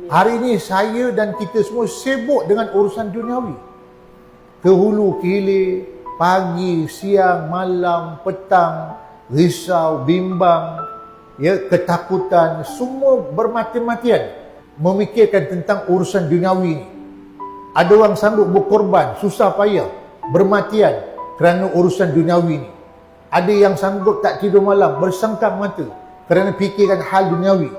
Hari ini saya dan kita semua sibuk dengan urusan duniawi. Ke hulu ke hilir, pagi, siang, malam, petang, risau, bimbang, ya, ketakutan, semua bermati-matian memikirkan tentang urusan duniawi ini. Ada orang sanggup berkorban, susah payah, bermatian kerana urusan duniawi ini. Ada yang sanggup tak tidur malam, bersangkam mata kerana fikirkan hal duniawi.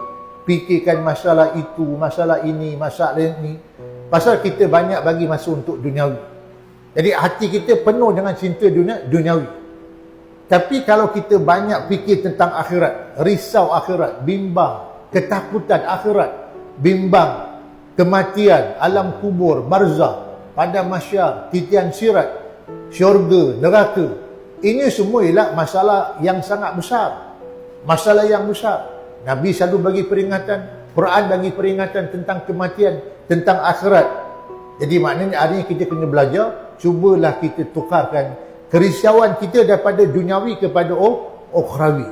Fikirkan masalah itu, masalah ini, masalah ini. Pasal kita banyak bagi masa untuk duniawi. Jadi hati kita penuh dengan cinta duniawi. Tapi kalau kita banyak fikir tentang akhirat, risau akhirat, bimbang, ketakutan akhirat, bimbang, kematian, alam kubur, barzah, padang mahsyar, titian sirat, syurga, neraka. Ini semua ialah masalah yang sangat besar. Masalah yang besar. Nabi selalu bagi peringatan, Quran bagi peringatan tentang kematian, tentang akhirat. Jadi maknanya hari ini kita kena belajar, cubalah kita tukarkan kerisauan kita daripada duniawi kepada ukhrawi.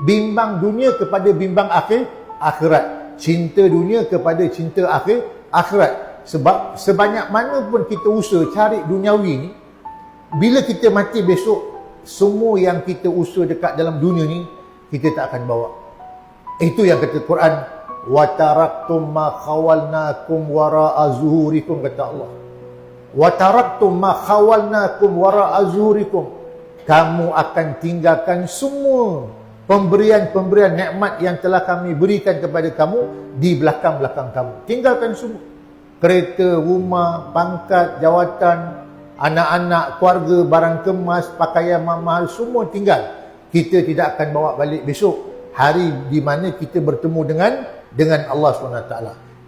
Bimbang dunia kepada bimbang akhirat. Cinta dunia kepada cinta akhirat. Sebab sebanyak mana pun kita usaha cari duniawi ni, bila kita mati besok, semua yang kita usaha dekat dalam dunia ni, kita tak akan bawa. Itu yang kata Quran, wa taraktum ma khawalnakum wara'a zuhurikum, kata Allah. Wa taraktum ma khawalnakum wara'a zuhurikum. Kamu akan tinggalkan semua pemberian-pemberian nikmat yang telah kami berikan kepada kamu di belakang-belakang kamu. Tinggalkan semua. Kereta, rumah, pangkat, jawatan, anak-anak, keluarga, barang kemas, pakaian mahal, semua tinggal. Kita tidak akan bawa balik besok, hari di mana kita bertemu dengan Allah SWT.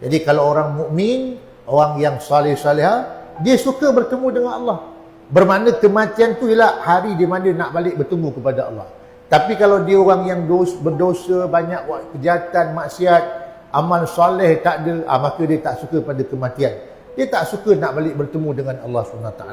Jadi kalau orang mukmin, orang yang saleh-salehah, dia suka bertemu dengan Allah. Bermakna kematian tu ialah hari di mana nak balik bertemu kepada Allah. Tapi kalau dia orang yang berdosa, banyak buat kejahatan, maksiat, amal soleh tak ada, maka dia tak suka pada kematian. Dia tak suka nak balik bertemu dengan Allah SWT.